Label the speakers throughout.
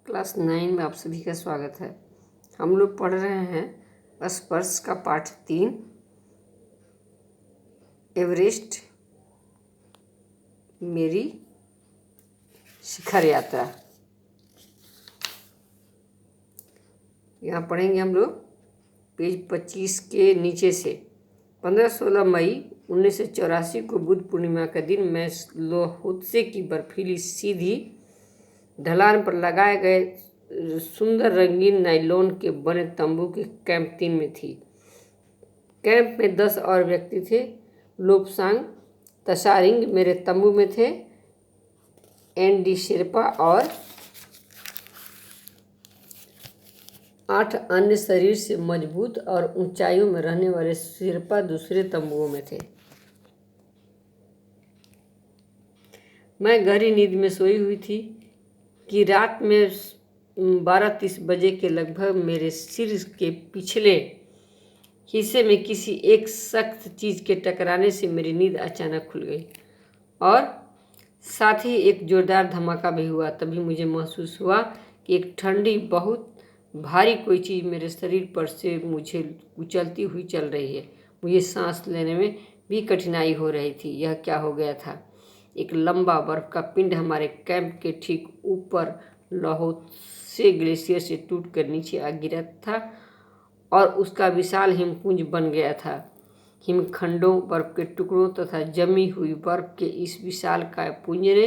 Speaker 1: Class 9 में आप सभी का स्वागत है। हम लोग पढ़ रहे हैं स्पर्श का पाठ 3, एवरेस्ट मेरी शिखर यात्रा। यहाँ पढ़ेंगे हम लोग पेज 25 के नीचे से। 15-16 मई 1984 को बुद्ध पूर्णिमा का दिन मैं लोहोत्से की बर्फीली सीधी ढलान पर लगाए गए सुंदर रंगीन नायलॉन के बने तंबू के कैंप 3 में थी। कैंप में 10 और व्यक्ति थे। लोपसांग तशारिंग मेरे तंबू में थे। एनडी शेरपा और 8 अन्य शरीर से मजबूत और ऊंचाइयों में रहने वाले शेरपा दूसरे तंबुओं में थे। मैं गहरी नींद में सोई हुई थी कि रात में 12:30 बजे के लगभग मेरे सिर के पिछले हिस्से में किसी एक सख्त चीज़ के टकराने से मेरी नींद अचानक खुल गई और साथ ही एक जोरदार धमाका भी हुआ। तभी मुझे महसूस हुआ कि एक ठंडी बहुत भारी कोई चीज़ मेरे शरीर पर से मुझे कुचलती हुई चल रही है। मुझे सांस लेने में भी कठिनाई हो रही थी। यह क्या हो गया था? एक लंबा बर्फ का पिंड हमारे कैंप के ठीक ऊपर लोहोत्से ग्लेशियर से टूटकर नीचे आ गिरा था और उसका विशाल हिमपुंज बन गया था। हिमखंडों, बर्फ के टुकड़ों तथा जमी हुई बर्फ के इस विशालकाय पुंज ने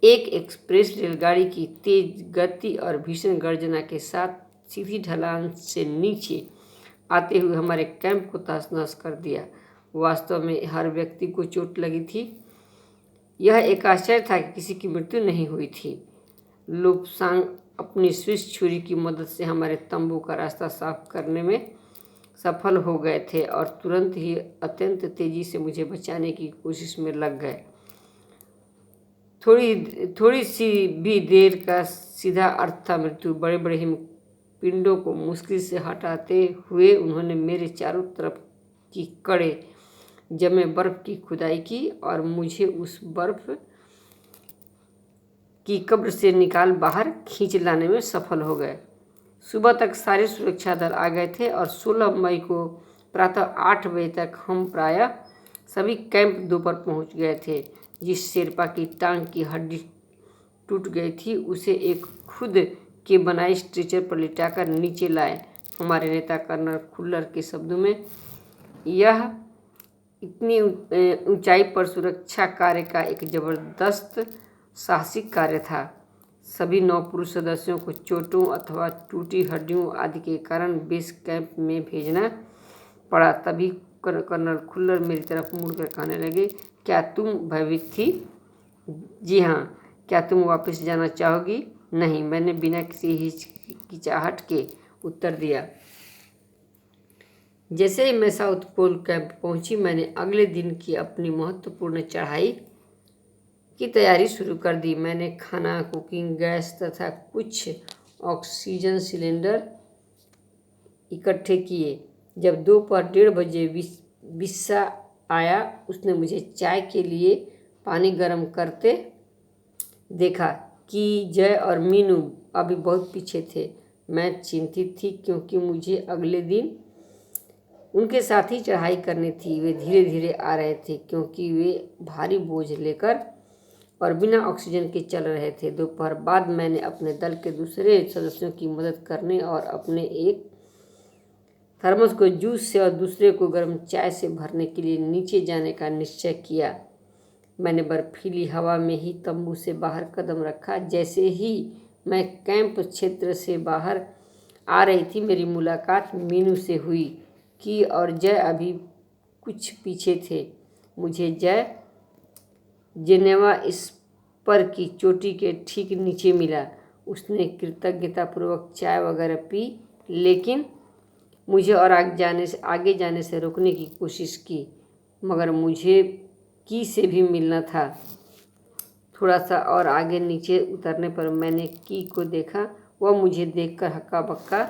Speaker 1: एक एक्सप्रेस रेलगाड़ी की तेज गति और भीषण गर्जना के साथ सीधी ढलान से नीचे आते हुए हमारे कैंप को तहस-नहस कर दिया। वास्तव में हर व्यक्ति को चोट लगी थी। यह एक आश्चर्य था कि किसी की मृत्यु नहीं हुई थी। लोपसांग अपनी स्विस छुरी की मदद से हमारे तंबू का रास्ता साफ करने में सफल हो गए थे और तुरंत ही अत्यंत तेजी से मुझे बचाने की कोशिश में लग गए। थोड़ी सी भी देर का सीधा अर्थ था मृत्यु। बड़े बड़े हिमपिंडों को मुश्किल से हटाते हुए उन्होंने मेरे चारों तरफ की कड़े जमे बर्फ की खुदाई की और मुझे उस बर्फ की कब्र से निकाल बाहर खींच लाने में सफल हो गए। सुबह तक सारे सुरक्षा दल आ गए थे और 16 मई को प्रातः 8 बजे तक हम प्रायः सभी कैंप 2 पर पहुंच गए थे। जिस शेरपा की टांग की हड्डी टूट गई थी उसे एक खुद के बनाए स्ट्रेचर पर लिटाकर नीचे लाए। हमारे नेता कर्नल खुल्लर के शब्दों में यह इतनी ऊंचाई पर सुरक्षा कार्य का एक जबरदस्त साहसिक कार्य था। सभी 9 पुरुष सदस्यों को चोटों अथवा टूटी हड्डियों आदि के कारण बेस कैंप में भेजना पड़ा। तभी कर्नल खुल्लर मेरी तरफ मुड़कर कहने लगे, क्या तुम भयभीत थी? जी हाँ। क्या तुम वापस जाना चाहोगी? नहीं, मैंने बिना किसी हिचकिचाहट के उत्तर दिया। जैसे ही मैं साउथ पोल कैंप पहुंची, मैंने अगले दिन की अपनी महत्वपूर्ण चढ़ाई की तैयारी शुरू कर दी। मैंने खाना, कुकिंग गैस तथा कुछ ऑक्सीजन सिलेंडर इकट्ठे किए। जब दोपहर 1:30 बजे बिस्सा आया, उसने मुझे चाय के लिए पानी गर्म करते देखा कि जय और मीनू अभी बहुत पीछे थे। मैं चिंतित थी क्योंकि मुझे अगले दिन उनके साथ ही चढ़ाई करनी थी। वे धीरे धीरे आ रहे थे क्योंकि वे भारी बोझ लेकर और बिना ऑक्सीजन के चल रहे थे। दोपहर बाद मैंने अपने दल के दूसरे सदस्यों की मदद करने और अपने एक थर्मस को जूस से और दूसरे को गर्म चाय से भरने के लिए नीचे जाने का निश्चय किया। मैंने बर्फीली हवा में ही तंबू से बाहर कदम रखा। जैसे ही मैं कैंप क्षेत्र से बाहर आ रही थी, मेरी मुलाकात मीनू से हुई कि और जय अभी कुछ पीछे थे। मुझे जय जेनेवा स्पर की चोटी के ठीक नीचे मिला। उसने कृतज्ञतापूर्वक चाय वगैरह पी, लेकिन मुझे और आगे जाने से रोकने की कोशिश की, मगर मुझे की से भी मिलना था। थोड़ा सा और आगे नीचे उतरने पर मैंने की को देखा। वह मुझे देखकर हक्का बक्का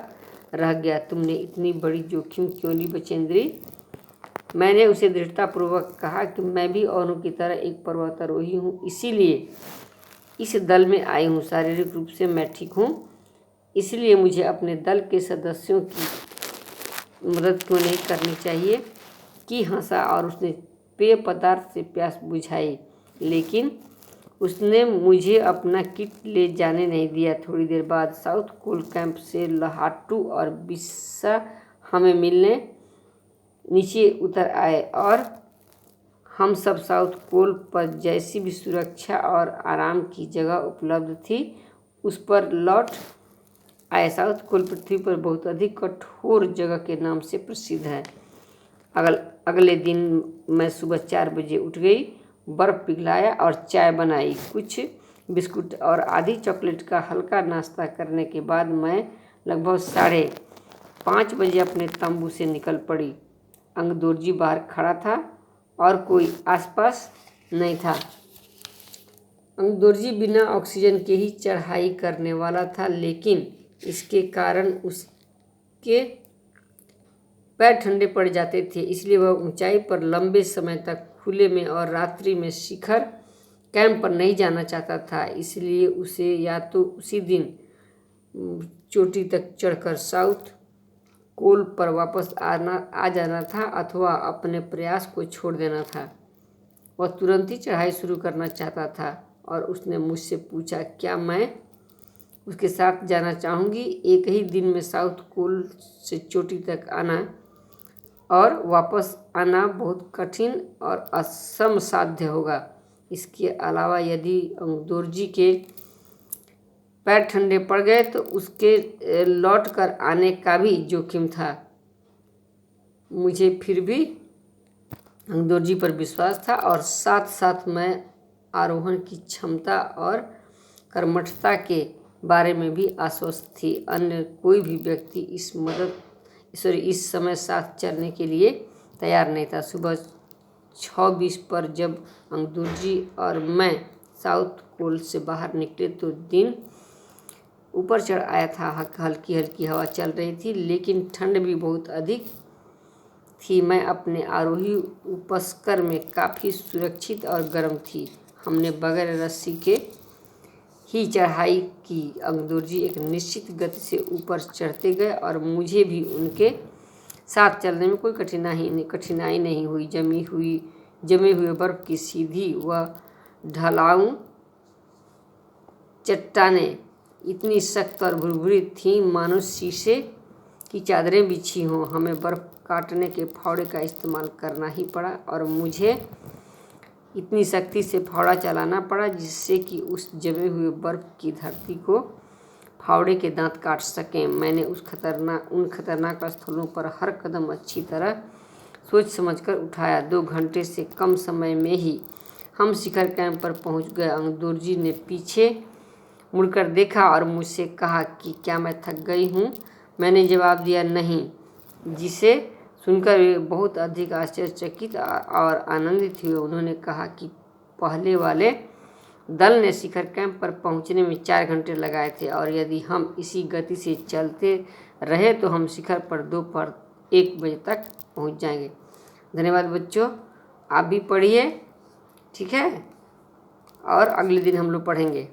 Speaker 1: रह गया। तुमने इतनी बड़ी जोखिम क्यों ली बचेंद्री? मैंने उसे दृढ़तापूर्वक कहा कि मैं भी औरों की तरह एक पर्वतारोही हूँ, इसीलिए इस दल में आई हूँ। शारीरिक रूप से मैं ठीक हूँ, इसलिए मुझे अपने दल के सदस्यों की मदद क्यों नहीं करनी चाहिए। की हंसा और उसने पेय पदार्थ से प्यास बुझाई, लेकिन उसने मुझे अपना किट ले जाने नहीं दिया। थोड़ी देर बाद साउथ कोल कैंप से लहाटू और बिस्सा हमें मिलने नीचे उतर आए और हम सब साउथ कोल पर जैसी भी सुरक्षा और आराम की जगह उपलब्ध थी उस पर लौट आए। साउथ कोल पृथ्वी पर बहुत अधिक कठोर जगह के नाम से प्रसिद्ध है। अगले दिन मैं सुबह 4 बजे उठ गई, बर्फ़ पिघलाया और चाय बनाई। कुछ बिस्कुट और आधी चॉकलेट का हल्का नाश्ता करने के बाद मैं लगभग 5:30 बजे अपने तंबू से निकल पड़ी। अंगदोर्जी बाहर खड़ा था और कोई आसपास नहीं था। अंगदोर्जी बिना ऑक्सीजन के ही चढ़ाई करने वाला था, लेकिन इसके कारण उसके पैर ठंडे पड़ जाते थे, इसलिए वह ऊंचाई पर लंबे समय तक खुले में और रात्रि में शिखर कैंप पर नहीं जाना चाहता था। इसलिए उसे या तो उसी दिन चोटी तक चढ़कर साउथ कोल पर वापस आ जाना था अथवा अपने प्रयास को छोड़ देना था। वह तुरंत ही चढ़ाई शुरू करना चाहता था और उसने मुझसे पूछा क्या मैं उसके साथ जाना चाहूँगी। एक ही दिन में साउथ कोल से चोटी तक आना और वापस आना बहुत कठिन और असंसाध्य होगा। इसके अलावा यदि अंगदोर्जी के पैर ठंडे पड़ गए तो उसके लौट कर आने का भी जोखिम था। मुझे फिर भी अंगदोर्जी पर विश्वास था और साथ साथ मैं आरोहण की क्षमता और कर्मठता के बारे में भी आश्वस्त थी। अन्य कोई भी व्यक्ति इस समय साथ चलने के लिए तैयार नहीं था। सुबह 6:20 पर जब अंगदोर्जी और मैं साउथ कोल से बाहर निकले तो दिन ऊपर चढ़ आया था। हल्की हल्की हवा चल रही थी, लेकिन ठंड भी बहुत अधिक थी। मैं अपने आरोही उपस्कर में काफ़ी सुरक्षित और गर्म थी। हमने बगैर रस्सी के ही चढ़ाई की। अंगदोर्जी एक निश्चित गति से ऊपर चढ़ते गए और मुझे भी उनके साथ चलने में कोई कठिनाई नहीं हुई। जमे हुए बर्फ़ की सीधी व ढलाऊ चट्टानें इतनी सख्त और भुरभुरी थीं मानो शीशे की चादरें बिछी हों। हमें बर्फ़ काटने के फावड़े का इस्तेमाल करना ही पड़ा और मुझे इतनी सख्ती से फावड़ा चलाना पड़ा जिससे कि उस जमे हुए बर्फ़ की धरती को फावड़े के दांत काट सकें। मैंने उन खतरनाक स्थलों पर हर कदम अच्छी तरह सोच समझकर उठाया। 2 घंटे से कम समय में ही हम शिखर कैंप पर पहुंच गए। अंगदोर्जी ने पीछे मुड़कर देखा और मुझसे कहा कि क्या मैं थक गई हूँ। मैंने जवाब दिया नहीं, जिसे सुनकर वे बहुत अधिक आश्चर्यचकित और आनंदित हुए। उन्होंने कहा कि पहले वाले दल ने शिखर कैंप पर पहुंचने में 4 घंटे लगाए थे और यदि हम इसी गति से चलते रहे तो हम शिखर पर दोपहर 1 बजे तक पहुंच जाएंगे। धन्यवाद बच्चों, आप भी पढ़िए, ठीक है, और अगले दिन हम लोग पढ़ेंगे।